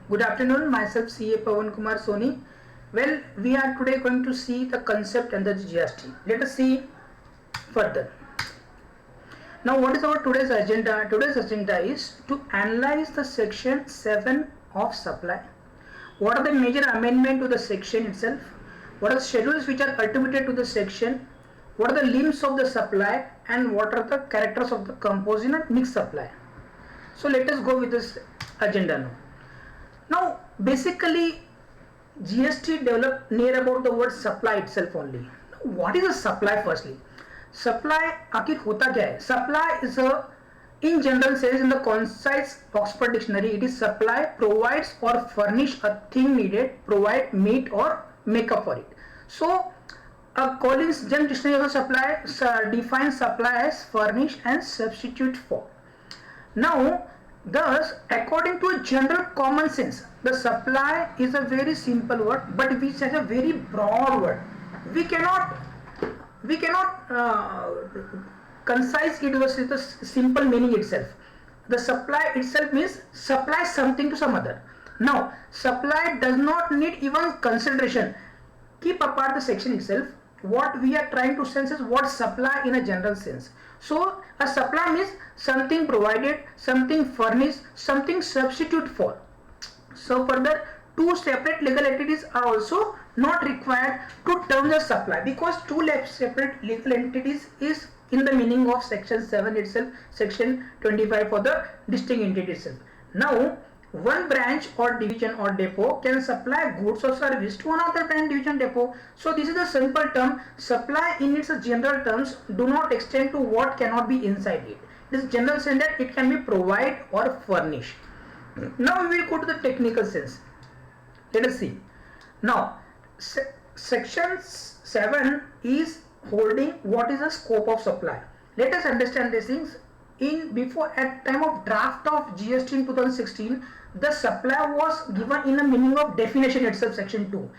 Good afternoon, myself CA Pawan Kumar Soni. Well, we are today going to see the concept and the GST. Let us see further. Now, what is our today's agenda? Today's agenda is to analyze the section 7 of supply. What are the major amendment to the section itself? What are the schedules which are attributed to the section? What are the limbs of the supply and what are the characters of the composite and mixed supply? So let us go with this agenda now. Now, basically, GST developed near about the word supply itself only. Now, what is a supply firstly? Supply आखिर होता क्या है? Supply is a, in general says in the concise Oxford dictionary, it is supply provides or furnish a thing needed, provide, meet or make up for it. So, Collins General Dictionary of supply defines supply as furnish and substitute for. Now, thus, according to a general common sense, the supply is a very simple word, but which has a very broad word. We cannot concise it with the simple meaning itself. The supply itself means supply something to some other. Now, supply does not need even consideration. Keep apart the section itself. What we are trying to sense is what supply in a general sense. So, a supply means something provided, something furnished, something substitute for. So, further, two separate legal entities are also not required to term the supply, because two separate legal entities is in the meaning of section 7 itself, section 25 for the distinct entity itself. Now, one branch or division or depot can supply goods or service to another branch, division, depot. So this is a simple term. Supply in its general terms do not extend to what cannot be inside it. This general sense that it can be provide or furnish. Now we will go to the technical sense. Let us see. Now section 7 is holding what is the scope of supply. Let us understand these things. At time of draft of GST in 2016, the supply was given in a meaning of definition itself, section 2.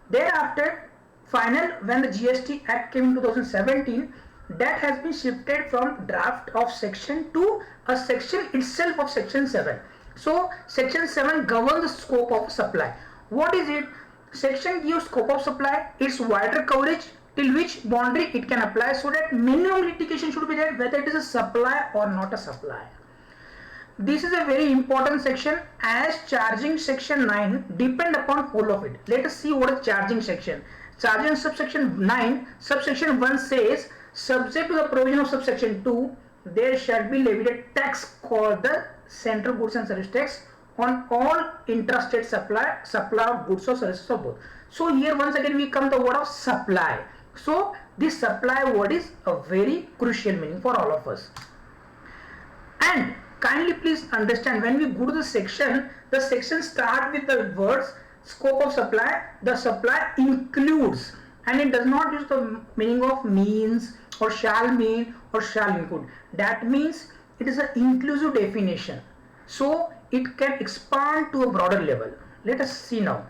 Thereafter, final when the GST Act came in 2017, that has been shifted from draft of section to a section itself of section 7. So section 7 governs the scope of supply. What is it? Section gives scope of supply, its wider coverage, till which boundary it can apply, so that minimum litigation should be there whether it is a supply or not a supply. This is a very important section, as charging section 9 depend upon whole of it. Let us see what is charging section. Charging subsection 9, subsection 1 says, subject to the provision of subsection 2, there shall be levied a tax called the Central Goods and Service Tax on all intrastate supply of goods or services of both. So here once again we come to the word of supply. So this supply word is a very crucial meaning for all of us. And kindly please understand, when we go to the section start with the words scope of supply. The supply includes, and it does not use the meaning of means or shall mean or shall include. That means it is an inclusive definition. So it can expand to a broader level. Let us see now.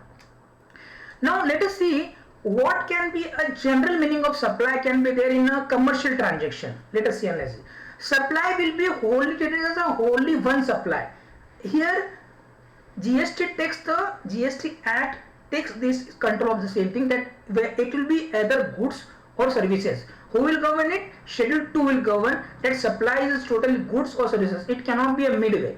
Now let us see what can be a general meaning of supply can be there in a commercial transaction. Let us see analysis. Supply will be wholly treated as a wholly one supply. Here GST Act takes this control of the same thing, that it will be either goods or services. Who will govern it? Schedule 2 will govern that supply is totally goods or services. It cannot be a midway.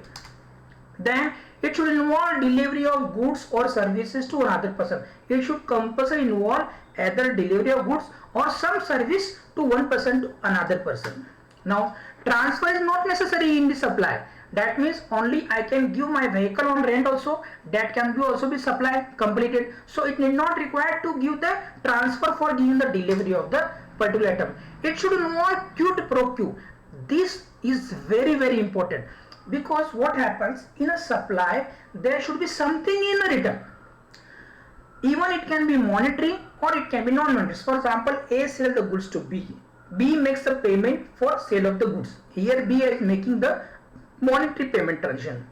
Then it should involve delivery of goods or services to another person. It should compulsory involve either delivery of goods or some service to one person to another person. Now, transfer is not necessary in the supply. That means only I can give my vehicle on rent also. That can be also be supply completed. So it need not require to give the transfer for giving the delivery of the particular item. It should involve quid pro quo. This is very, very important. Because what happens in a supply, there should be something in the return. Even it can be monetary or it can be non-monetary. For example, A sells the goods to B. B makes the payment for sale of the goods. Here B is making the monetary payment transaction.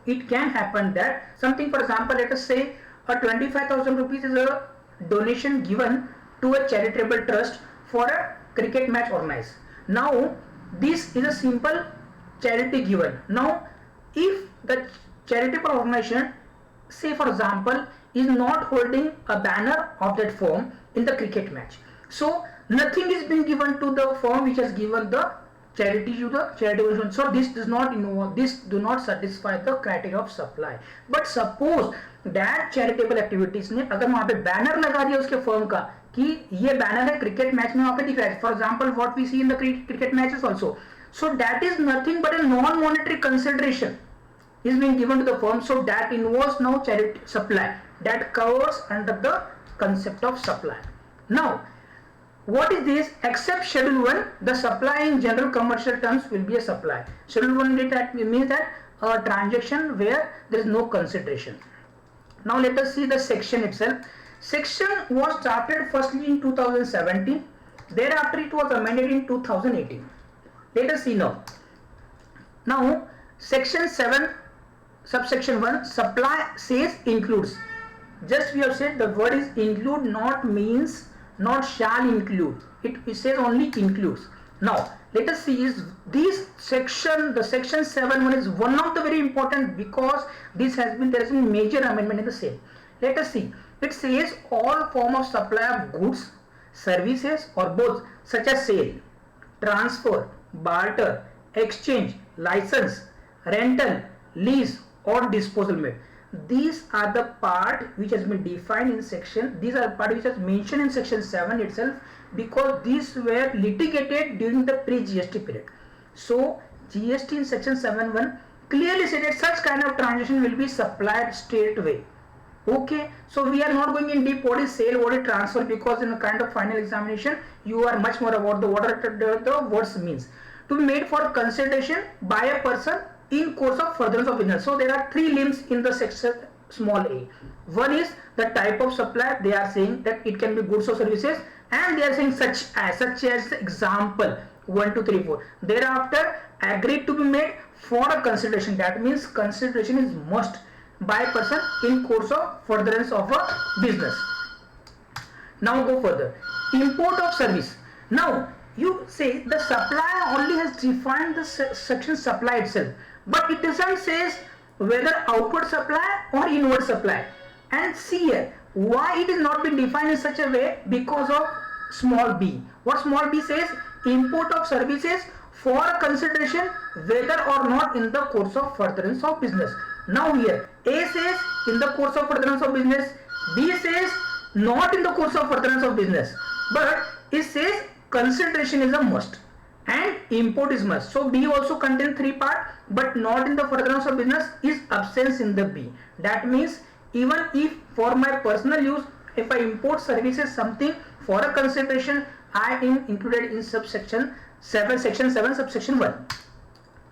It can happen that something, for example, let us say a 25,000 rupees is a donation given to a charitable trust for a cricket match organized. Now this is a simple charity given. Now if the charitable organization say for example, is not holding a banner of that firm in the cricket match. So nothing is being given to the firm which has given the charity to the charitable. So this does not this do not satisfy the criteria of supply. But suppose that charitable activities ने अगर वहाँ पे banner लगा दिया उसके firm का कि ये बैनर है क्रिकेट मैच में वहाँ पे दिख रहा है, for example what we see in the cricket matches also, so that is nothing but a non-monetary consideration is being given to the firm, so that involves now charity supply, that covers under the concept of supply. Now what is this? Except schedule 1, the supply in general commercial terms will be a supply. Schedule 1 that means that a transaction where there is no consideration. Now let us see the section itself. Section was started firstly in 2017, thereafter it was amended in 2018. Let us see now. Now section 7 subsection 1, supply says includes. Just we have said the word is include, not means not shall include. It says only includes. Now let us see, is this section, the section 7 is one of the very important, because this has been, there has been major amendment in the same. Let us see. It says all form of supply of goods, services or both, such as sale, transfer, barter, exchange, license, rental, lease or disposal made. These are the part which has been defined in section, these are part which is mentioned in section 7 itself, because these were litigated during the pre-GST period. So GST in section 7.1 clearly stated such kind of transaction will be supplied straight away. Okay, so we are not going in deep what is sale, what is transfer, because in a kind of final examination you are much more about the what the words means. To be made for consideration by a person in course of furtherance of business. So there are three limbs in the section small a. One is the type of supply, they are saying that it can be goods or services, and they are saying such as example 1, 2, 3, 4. Thereafter agreed to be made for a consideration, that means consideration is must by a person in course of furtherance of a business. Now go further. Import of service. Now you say the supply only has defined the section supply itself, but it doesn't say whether outward supply or inward supply. And see here why it is not been defined in such a way, because of small b. What small b says? Import of services for consideration whether or not in the course of furtherance of business. Now here A says in the course of furtherance of business, B says not in the course of furtherance of business, but it says consideration is a must and import is must. So B also contains 3 parts, but not in the furtherance of business is absence in the B. That means even if for my personal use, if I import services something for a consideration, I am included in subsection 7, section 7 subsection 1.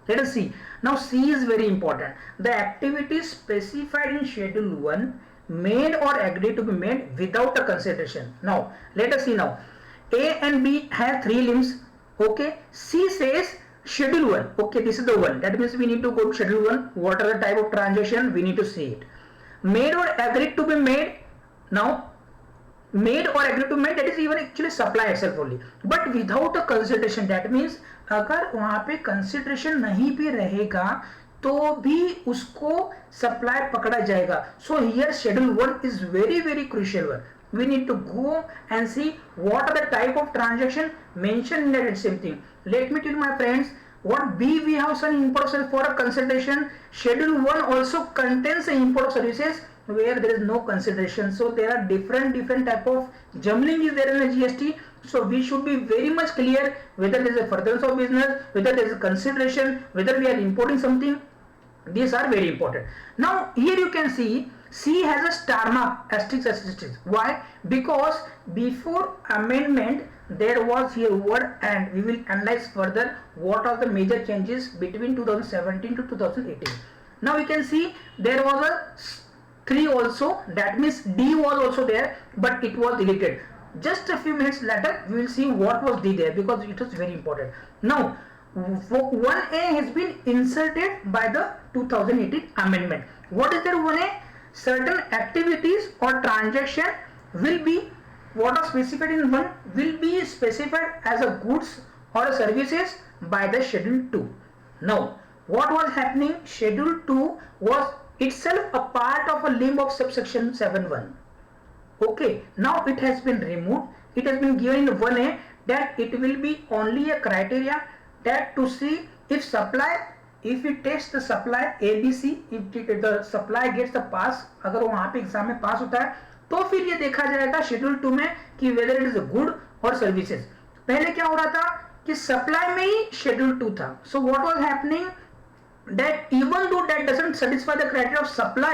Let us see. Now C is very important. The activities specified in schedule 1 made or agreed to be made without a consideration. Now let us see now. A and B have 3 limbs. Okay. C says schedule 1. Okay, this is the one. That means we need to go to schedule 1. What are the type of transaction? We need to see it. Made or agreed to be made. Now made or agreed to made, that is even actually supply itself only, but without a consideration. That means अगर वहाँ पे consideration नहीं भी रहेगा तो भी उसको supply पकड़ा जाएगा. So here schedule 1 is very very crucial one. We need to go and see what are the type of transaction mentioned in that same thing. Let me tell you my friends, what B we have some import of service for a consideration. Schedule 1 also contains the import of services where there is no consideration. So there are different type of jumbling is there in the GST. So we should be very much clear whether there is a furtherance of business, whether there is a consideration, whether we are importing something. These are very important. Now here you can see C has a star mark, asterisk. Why? Because before amendment there was here word and. We will analyze further what are the major changes between 2017 to 2018. Now we can see there was a 3 also, that means D was also there, but it was deleted. Just a few minutes later we will see what was D there, because it was very important. Now 1A has been inserted by the 2018 amendment. What is there 1A? Certain activities or transaction will be, what are specified in 1 will be specified as a goods or a services by the schedule 2. Now what was happening? Schedule 2 was itself a part of a limb of subsection 7.1. Okay, now it has been removed. It has been given in 1A that it will be only a criteria that to see if supply, if it tests the supply ABC, if the supply gets the pass, अगर वहां पे exam में पास होता है तो फिर ये देखा जाएगा शेड्यूल 2 में कि वेदर इट इज गुड और सर्विसेज. पहले क्या हो रहा था कि सप्लाई में ही शेड्यूल 2 था. So what was happening that even though that doesn't satisfy the criteria of supply,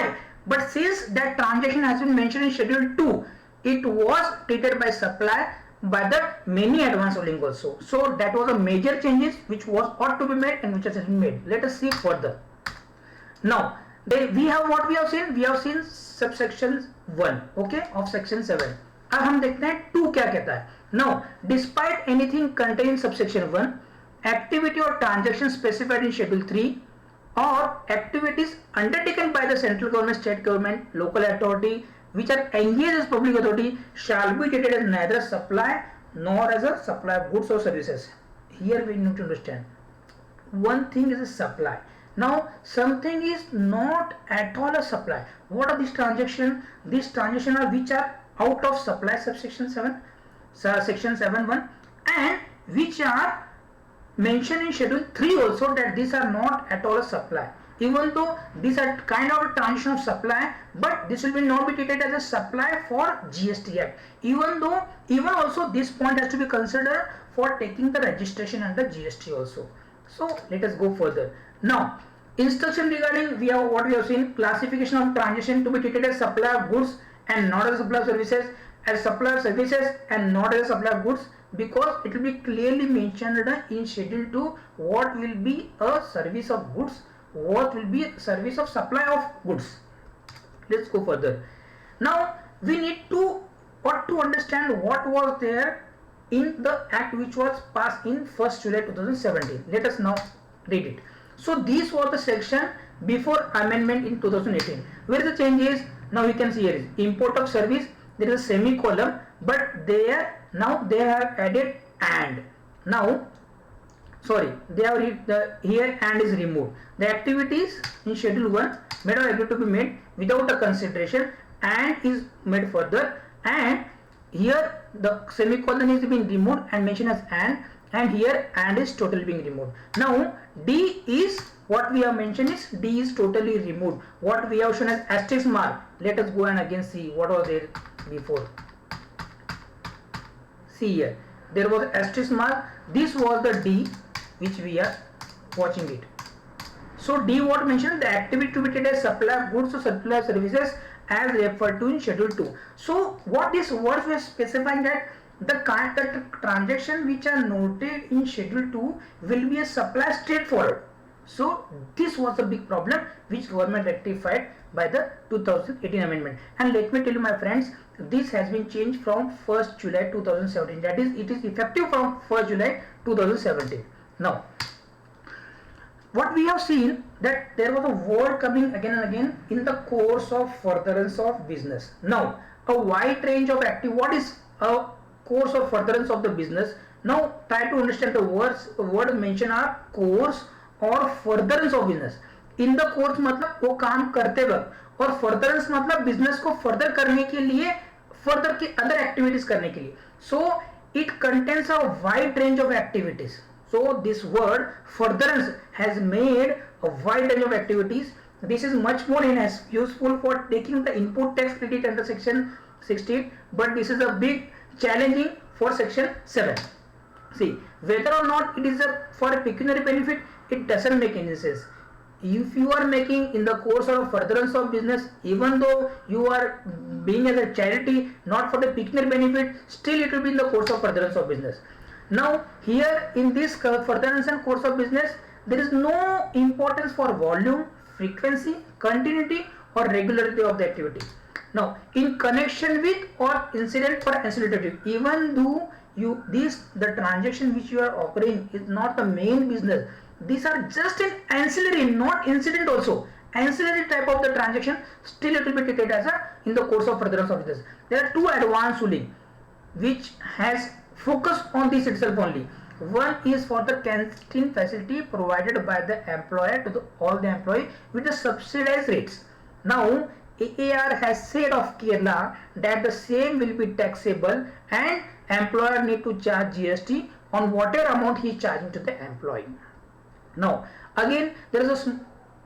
but since that transaction has been mentioned in schedule 2, it was treated by supply by the many advance link also. So that was a major changes which was ought to be made and which has been made. Let us see further. Now we have what we have seen. We have seen subsection 1, okay, of section 7. अब हम देखते हैं 2 क्या कहता है. Now despite anything contained in subsection 1, activity or transaction specified in schedule 3 or activities undertaken by the central government, state government, local authority which are engaged as public authority shall be treated as neither supply nor as a supply of goods or services. Here we need to understand one thing is a supply. Now something is not at all a supply. What are these transactions? These transactions are which are out of supply subsection 7, section 7.1, and which are mentioned in schedule 3 also that these are not at all a supply, even though these are kind of a transition of supply, but this will not be treated as a supply for GST Act, even though even also this point has to be considered for taking the registration under GST also. So let us go further. Now instruction regarding we have what we have seen, classification of transaction to be treated as supply of goods and not as supply of services, as supply of services and not as supply of goods, because it will be clearly mentioned in schedule 2 what will be a service of goods, what will be a service of supply of goods. Let's go further. Now we need to understand what was there in the act which was passed in 1st July 2017. Let us now read it. So this was the section before amendment in 2018. Where the change is, now we can see here is import of service, there is a semicolon, but there now they have added and. Now sorry, they have here and is removed. The activities in schedule 1 made or agreed to be made without a consideration and is made further, and here the semicolon is being removed and mentioned as and here and is totally being removed. Now D is what we have mentioned is D is totally removed. What we have shown as asterisk mark, let us go and again see what was there before. See here, there was asterisk mark. This was the D which we are watching it. So D what mentioned, the activity to be treated as supply of goods or supply of services as referred to in schedule 2. So what this words were specifying that the kind of transaction which are noted in schedule 2 will be a supply straightforward. So this was a big problem which government rectified by the 2018 amendment. And let me tell you my friends, this has been changed from 1st July 2017. That is, it is effective from 1st July 2017. Now what we have seen that there was a word coming again and again in the course of furtherance of business. Now a wide range of what is a course of furtherance of the business? Now try to understand the word mentioned are course और furtherance of business. In the course मतलब वो काम करते वक्त, और furtherance मतलब business को further करने के लिए, फर्दर की अदर एक्टिविटीज करने के लिए. So it contains a wide range of activities. So this word furtherance has made a wide range of activities. This is much more useful for taking the input tax credit under section 16, but this is a big challenging for section 7. See, whether or not it is for a pecuniary benefit, it doesn't make any sense. If you are making in the course of furtherance of business, even though you are being as a charity, not for the pecuniary benefit, still it will be in the course of furtherance of business. Now here in this furtherance and course of business, there is no importance for volume, frequency, continuity or regularity of the activity. Now in connection with or incident for ancillary, even though the transaction which you are offering is not the main business, these are just an ancillary, not incident also. Ancillary type of the transaction, still it will be treated as in the course of furtherance of business. There are two advanced ruling which has focused on this itself only. One is for the canteen facility provided by the employer to all the employee with the subsidized rates. Now AAR has said of Kerala that the same will be taxable and employer need to charge GST on whatever amount he is charging to the employee. Now again there is a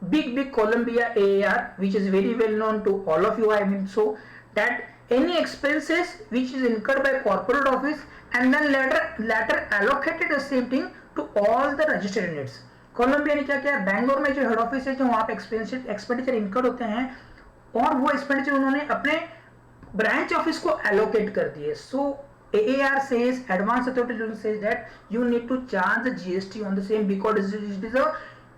big Columbia AAR which is very well known to all of you, I mean, so that any expenses which is incurred by corporate office and then later allocated the same thing to all the registered units. Colombia ने क्या किया, बैंगलोर में जो head office है, जो वहाँ पे expenditure incurred होते हैं और वो एक्सपेंडिचर उन्होंने अपने ब्रांच ऑफिस को एलोकेट कर दिए. सो AAR says, Advanced Authority says that you need to charge the GST on the same because it is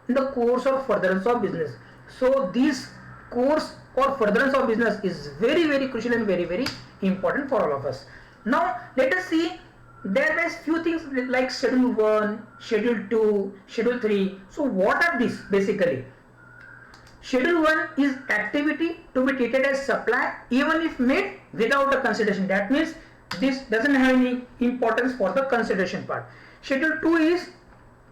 in the course of furtherance of business. So this course or furtherance of business is very crucial and very important for all of us. Now let us see, there is few things like schedule 1, schedule 2, schedule 3. So what are these basically? Schedule 1 is activity to be treated as supply even if made without a consideration. That means this doesn't have any importance for the consideration part. Schedule 2 is,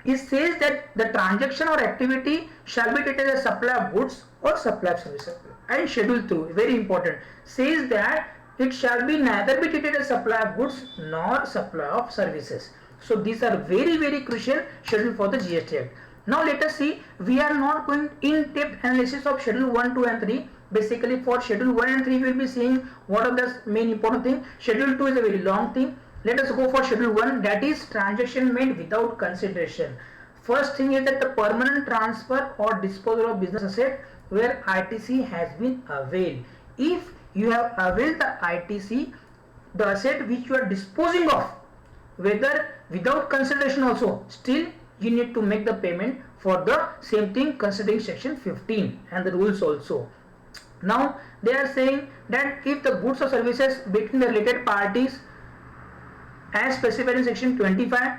it says that the transaction or activity shall be treated as supply of goods or supply of services. And schedule 2, very important, says that it shall be neither be treated as supply of goods nor supply of services. So these are very crucial schedule for the GST Act. Now let us see, we are not going in depth analysis of schedule 1, 2 and 3. Basically for schedule 1 and 3 we will be seeing what are the main important thing. Schedule 2 is a very long thing. Let us go for schedule 1, that is transaction made without consideration. First thing is that the permanent transfer or disposal of business asset where ITC has been availed. If you have availed the ITC, the asset which you are disposing of, whether without consideration also, still you need to make the payment for the same thing considering section 15 and the rules also. Now they are saying that if the goods or services between the related parties as specified in section 25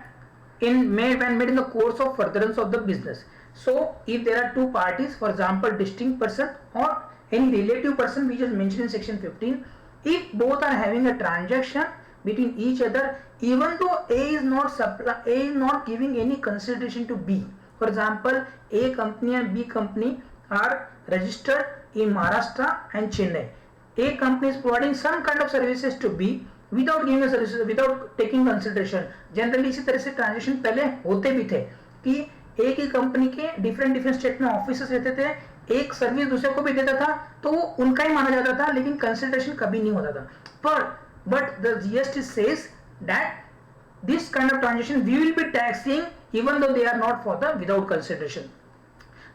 when made in the course of furtherance of the business. So if there are two parties, for example distinct person or any relative person which is mentioned in section 15, if both are having a transaction between each other, even though A is not giving any consideration to B. For example, A company and B company are registered in Maharashtra and Chennai. A company is providing some kind of services to B without giving a services, without taking consideration. Generally इसी तरह से transaction पहले होते भी थे कि एक ही company के डिफरेंट स्टेट में ऑफिसेस रहते थे, एक सर्विस दूसरे को भी देता था तो वो उनका ही माना जाता था, लेकिन कंसिडरेशन कभी नहीं होता था. But the GST says that this kind of transaction we will be taxing even though they are not for the without consideration.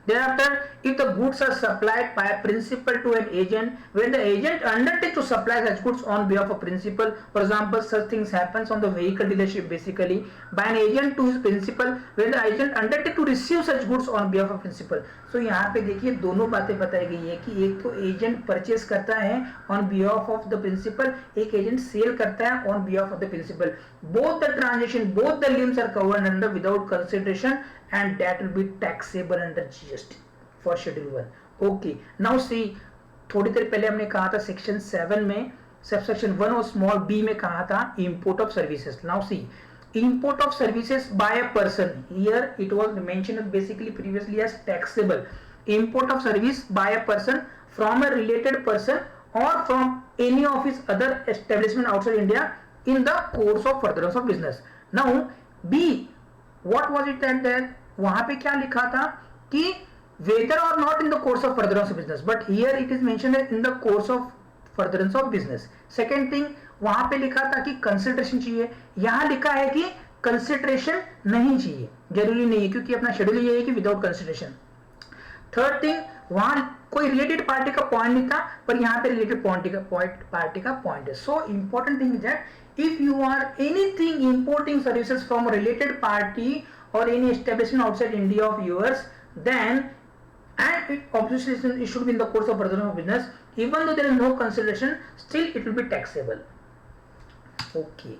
Thereafter, if the goods are supplied by a principal to an agent, when the agent undertakes to supply such goods on behalf of principal, for example, such things happens on the vehicle dealership basically, by an agent to his principal, when the agent undertakes to receive such goods on behalf of principal. So यहाँ पे देखिए दोनों बातें बताई गई है कि एक तो एजेंट परचेज करता है on behalf of the principal, एक एजेंट सेल करता है on behalf of the principal. Both the transaction, both the limbs are covered under without consideration and that will be taxable under GST for schedule 1. Okay, now see, थोड़ी देर पहले हमने कहा था section 7 में subsection 1 और small b में कहा था import of services. Now see, import of services by a person, here it was mentioned basically previously as taxable. Import of service by a person from a related person or from any of his other establishment outside India in the course of furtherance of business. Now b, what was it that वहां पे क्या लिखा था कि whether or not in the course of furtherance of business, but here it is mentioned in the course of furtherance of business. Second thing, वहां पे लिखा था कि कंसिडरेशन चाहिए, यहां लिखा है कि कंसिडरेशन नहीं चाहिए, जरूरी नहीं है क्योंकि अपना शेड्यूल ये है कि विदाउट कंसिडरेशन. थर्ड थिंग, वहां कोई रिलेटेड पार्टी का पॉइंट नहीं था पर यहाँ पे रिलेटेड पार्टी का पॉइंट है. So important thing is that if you are anything importing services from a related party or any establishment outside India of yours, then and it obviously it should be in the course of furtherance of business, even though there is no consideration, still it will be taxable. Okay,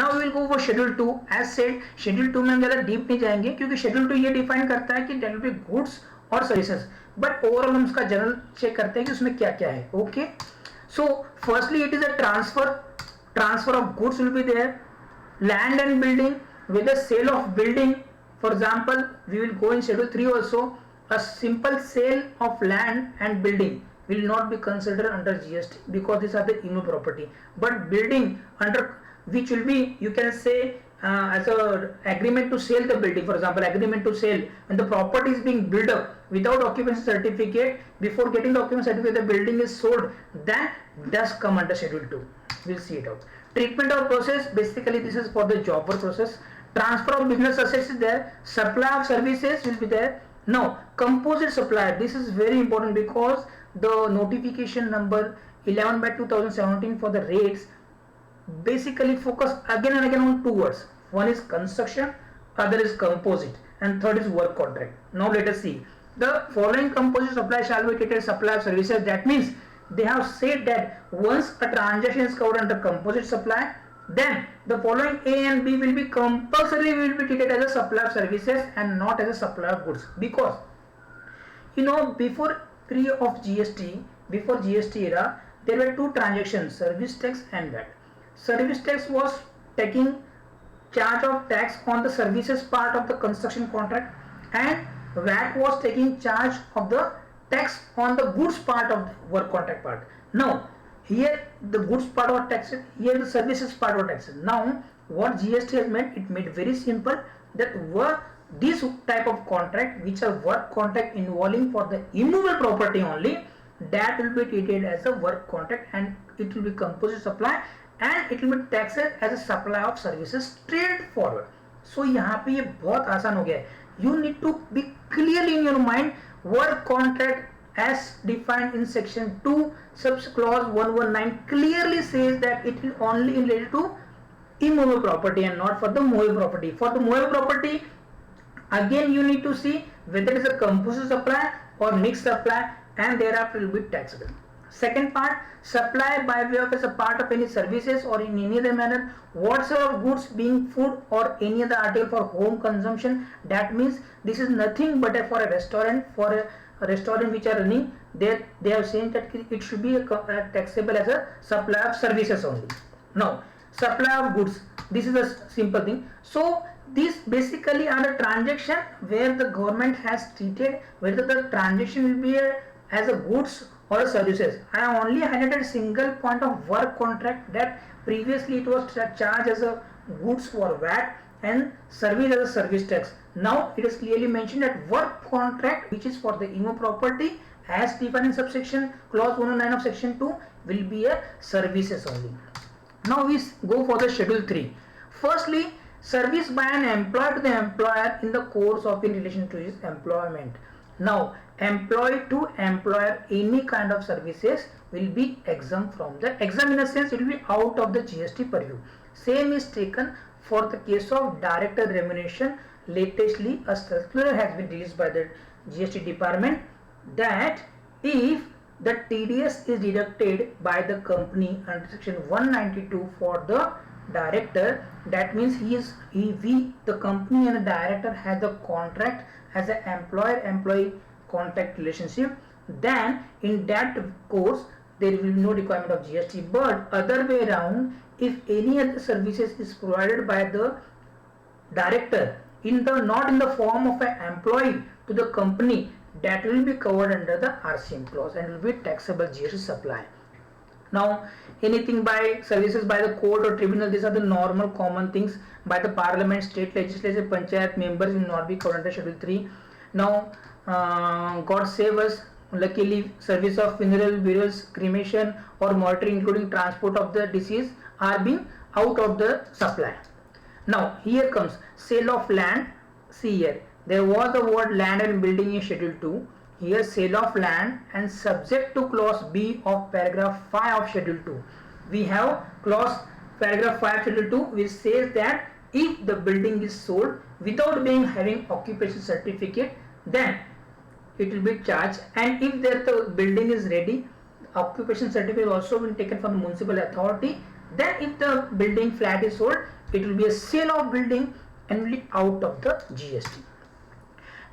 now we will go for schedule 2. as said, schedule 2 में हम ज़्यादा deep नहीं जाएंगे क्योंकि schedule 2 ये define करता है कि there will be goods और services, but overall हम उसका जनरल चेक करते हैं कि उसमें क्या क्या है. Okay, so firstly it is a transfer of goods will be there, land and building with the sale of building. For example, we will go in schedule 3 also, a simple sale of land and building will not be considered under GST because these are the immovable property. But building under which will be, you can say, as a agreement to sell the building, for example, agreement to sell, when the property is being built up without occupancy certificate, before getting the occupancy certificate the building is sold, that does come under schedule 2. We'll see it out. Treatment of process, basically this is for the job work process. Transfer of business assets is there, supply of services will be there. Now composite supply, this is very important because the notification number 11 by 2017 for the rates basically focus again and again on two words. One is construction, other is composite, and third is work contract. Now let us see. The following composite supply shall be treated supply of services. That means they have said that once a transaction is covered under composite supply, then the following A and B will be compulsory will be treated as a supply of services and not as a supply of goods. Because before GST era, there were two transactions, service tax and VAT. Service tax was taking charge of tax on the services part of the construction contract, and VAT was taking charge of the tax on the goods part of the work contract part. Now here the goods part was taxed, here the services part was taxed. Now what GST has made, it made very simple that this type of contract which are work contract involving for the immovable property only, that will be treated as a work contract and it will be composite supply and it will be taxed as a supply of services straightforward. So यहाँ पे ये बहुत आसान हो गया है. You need to be clearly in your mind work contract as defined in section 2 subs clause 119 clearly says that it will only related to immovable property and not for the movable property. For the movable property, again you need to see whether it is a composite supply or mixed supply and thereafter will be taxable. Second part, supply by way of as a part of any services or in any other manner whatsoever goods being food or any other article for home consumption. That means this is nothing but for a restaurant, which are running, they have saying that it should be taxable as a supply of services only. Now supply of goods, this is a simple thing. So these basically are a transaction where the government has treated whether the transaction will be as a goods or a services. I have only highlighted single point of work contract that previously it was charged as a goods for VAT and service as a service tax. Now it is clearly mentioned that work contract which is for the immovable property as defined in subsection clause 109 of section 2 will be a services only. Now we go for the schedule 3. Firstly, service by an employer to the employer in the course of in relation to his employment. Now employee to employer any kind of services will be exempt from the exempt in a sense it will be out of the GST purview. Same is taken for the case of director remuneration. Latestly a circular has been released by the GST department that if the TDS is deducted by the company under section 192 for the director, that means the company and the director has the contract as an employer-employee contract relationship, then in that course there will be no requirement of GST. But other way around, if any other services is provided by the director not in the form of an employee to the company, that will be covered under the RCM clause and will be taxable GST supply. Now anything by services by the court or tribunal, these are the normal common things. By the parliament, state legislature, panchayat members will not be covered under schedule 3. Now God save us, luckily service of funeral, burials, cremation or mortuary including transport of the deceased are being out of the supply. Now here comes sale of land. See here, there was the word land and building in schedule 2. Here sale of land and subject to clause B of paragraph 5 of schedule 2. We have clause paragraph 5 schedule 2 which says that if the building is sold without having occupation certificate, then it will be charged, and if the building is ready, occupation certificate also will be taken from the municipal authority. Then if the building flat is sold, it will be a sale of building and will be out of the GST.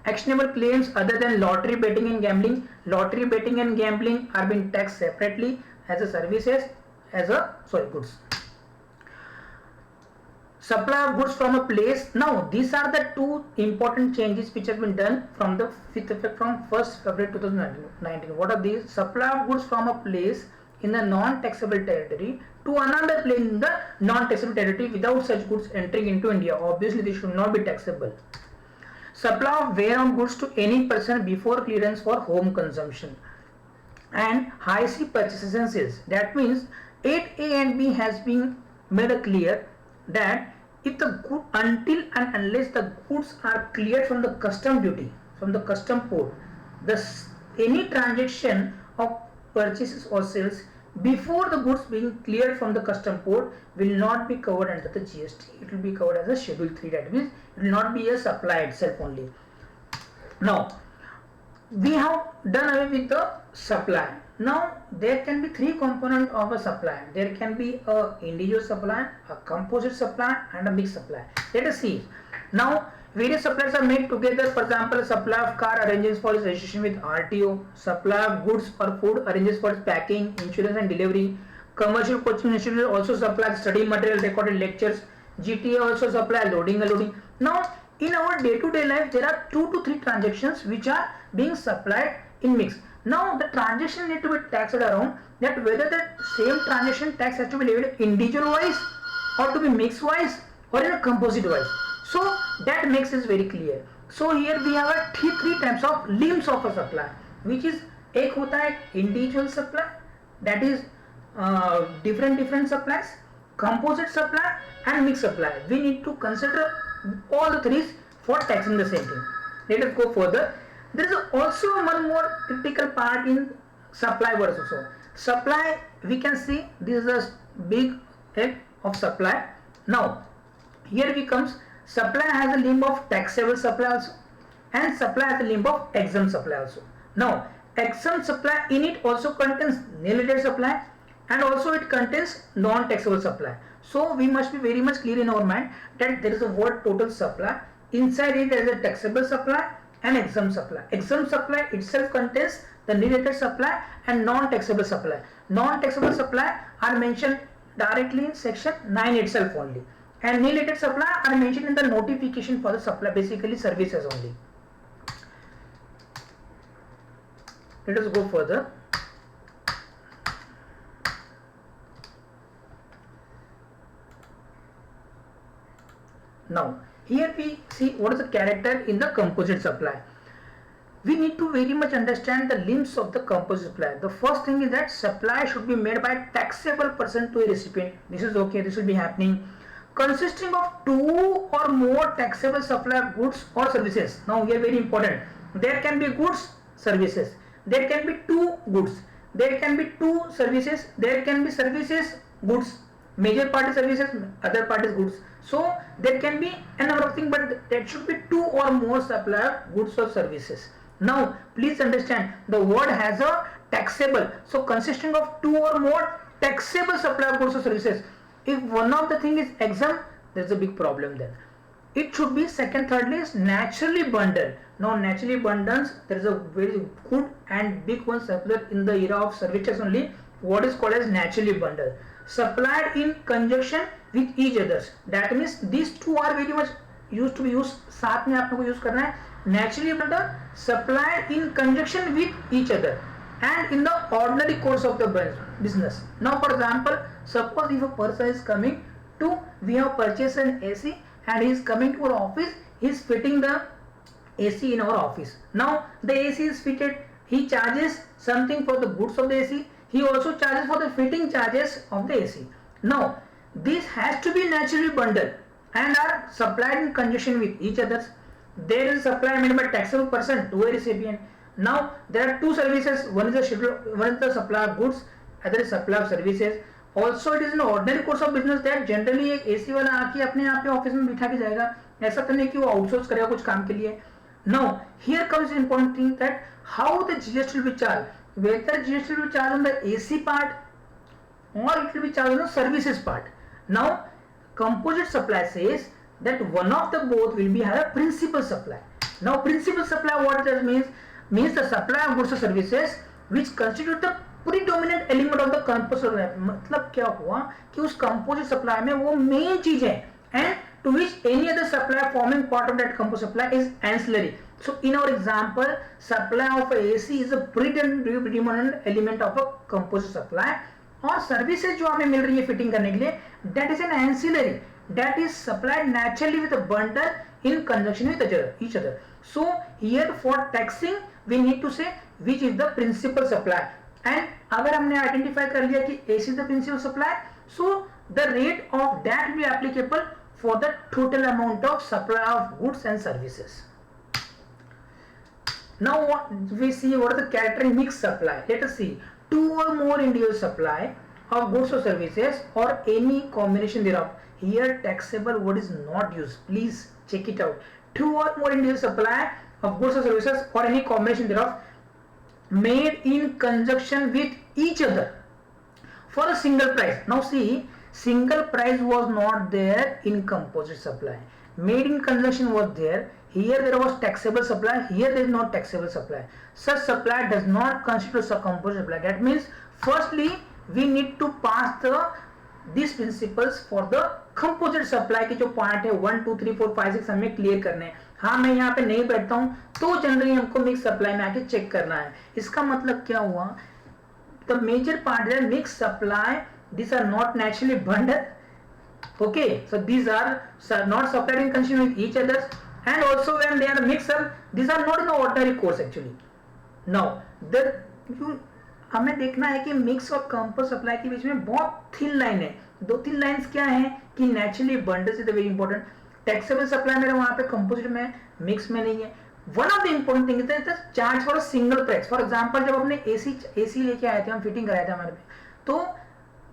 Actionable claims other than lottery, betting and gambling. Lottery, betting and gambling are being taxed separately as a services, as a goods. supply of goods from a place. Now these are the two important changes which have been done from the with effect from 1st February 2019. What are these? Supply of goods from a place in the non-taxable territory to another place in the non-taxable territory without such goods entering into India. Obviously they should not be taxable. Supply of warehouse goods to any person before clearance for home consumption. And high C purchases and sales. That means 8A and B has been made clear that if the good, until and unless the goods are cleared from the custom duty, from the custom port, any transaction of purchases or sales before the goods being cleared from the custom port will not be covered under the GST. It will be covered as a Schedule 3. That means it will not be a supply itself only. Now we have done away with the supply. Now there can be three components of a supply. There can be a individual supply, a composite supply, and a mixed supply. Let us see. Now various supplies are made together. For example, supply of car arranges for its registration with RTO. Supply of goods or food arranges for its packing, insurance and delivery. Commercial coaching institute also supplies study material, recorded lectures. GTA also supply loading and unloading. Now in our day-to-day life there are 2 to 3 transactions which are being supplied in mix. Now the transaction need to be taxed around that whether the same transaction tax has to be levied individual wise or to be mix wise or in a composite wise. So that makes is very clear. So here we have a three types of limbs of a supply, which is एक होता है individual supply, that is different supplies, composite supply and mixed supply. We need to consider all the three for taxing the same thing. Let us go further. There is also one more critical part in supply words also. Supply, we can see this is a big head of supply. Now here we comes, supply has a limb of taxable supply also and supply has a limb of exempt supply also. Now exempt supply in it also contains nil-rated supply and also it contains non-taxable supply. So we must be very much clear in our mind that there is a word total supply. Inside it there is a taxable supply and exempt supply. Exempt supply itself contains the nil-rated supply and non-taxable supply. Non-taxable supply are mentioned directly in section 9 itself only, and nil-rated supply are mentioned in the notification for the supply, basically services only. Let us go further. Now here we see what is the character in the composite supply. We need to very much understand the limbs of the composite supply. The first thing is that supply should be made by taxable person to a recipient. This is okay, this will be happening. Consisting of 2 or more taxable supply of goods or services. Now here very important. There can be goods, services. There can be 2 goods. There can be 2 services. There can be services, goods. Major part is services, other part is goods. So there can be a number of things, but there should be 2 or more supply of goods or services. Now please understand the word has a taxable. So consisting of 2 or more taxable supply of goods or services. If one of the thing is exempt, there is a big problem there. It should be second, thirdly is naturally bundled. Now naturally bundles, there is a very good and big one circular in the era of service tax only. What is called as naturally bundled. Supplied in conjunction with each others. That means these two are very much used to be used. साथ में आप लोगों को use करना है. Naturally bundled, supplied in conjunction with each other and in the ordinary course of the business. Now for example, suppose if a person is coming to, we have purchased an AC and he is coming to our office, he is fitting the AC in our office. Now the AC is fitted, he charges something for the goods of the AC, he also charges for the fitting charges of the AC. Now this has to be naturally bundled and are supplied in conjunction with each other. There is supply made by taxable person to a recipient. Now there are 2 services, one is the supply of goods, other is supply of services. Also it is an ordinary course of business that generally एक AC वाला आके अपने आप पे office में बिठा के जाएगा, ऐसा तो नहीं कि वो आउटसोर्स करेगा कुछ काम के लिए. Now here comes the important thing that how the GST will be charged. Whether GST will be charged on the AC part or it will be charged on the services part. Now composite supply says that one of the both will be have a principal supply. Now principal supply what that means the supply of goods or services which constitute the predominant element of the composite supply. मतलब क्या हुआ कि उस composite supply में वो main चीज है and to which any other supply forming part of that composite supply is ancillary. So in our example, supply of AC is a predominant element of a composite supply, और services जो हमें मिल रही है fitting करने के लिए, that is an ancillary, that is supplied naturally with a bundle in conjunction with each other. So here for taxing we need to say which is the principal supply, and अगर हमने identify कर लिया कि AC is the principal supply, so the rate of that will be applicable for the total amount of supply of goods and services. Now what we see, what is the characteristic mixed supply? Let us see. Two or more individual supply of goods or services or any combination thereof. Here taxable word is not used. Please check it out. Two or more individual supply of goods or services or any combination thereof made in conjunction with each other for a single price. Now see, single price was not there in composite supply. Made in conjunction was there. Here there was taxable supply, here there is not taxable supply. Such supply does not constitute a composite supply. That means firstly we need to pass these principles for the composite supply के जो point है 1, 2, 3, 4, 5, 6 हमें clear करने हैं. हाँ मैं यहाँ पे नहीं बैठता हूँ तो जनरली हमको मिक्स सप्लाई में आके चेक करना है. इसका मतलब क्या हुआ, the major part is mixed supply, these are not naturally bundled. Okay, so these are not supplied in conjunction with each other, and also when they are mixed up, these are not in the ordinary course actually. Now हमें देखना है कि mix और compost supply के बीच में बहुत thin line है. दो तीन लाइंस क्या है कि naturally bundles is very important. Taxable supply मेरा वहां पे कंपोजिट में, मिक्स में नहीं है. One of the important thing is the charge for a single price. For example जब अपने एसी लेके आए थे, हम फिटिंग कराए थे हमारे पे, तो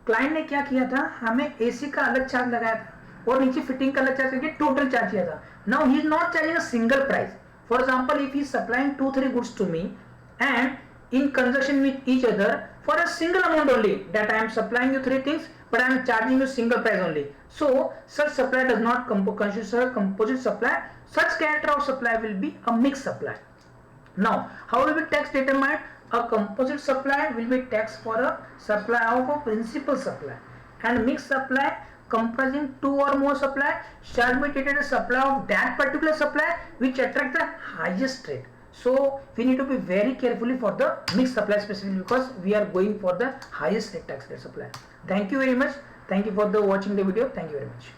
क्लाइंट ने क्या किया था, हमें एसी का अलग चार्ज लगाया था और नीचे फिटिंग का अलग चार्ज करके टोटल चार्ज किया था. Now he is not charging a single price. For example if he is supplying 2-3 goods to me and in conjunction with each other for a single amount only, that I am supplying you 3 things but I am charging you single price only. So such supply does not constitute a composite supply. Such character of supply will be a mixed supply. Now how will be tax determined? A composite supply will be taxed for a supply of a principal supply, and mixed supply comprising 2 or more supply shall be treated as supply of that particular supply which attract the highest rate. So we need to be very carefully for the mixed supply specifically, because we are going for the highest rate tax rate supply. Thank you very much. Thank you for the watching the video. Thank you very much.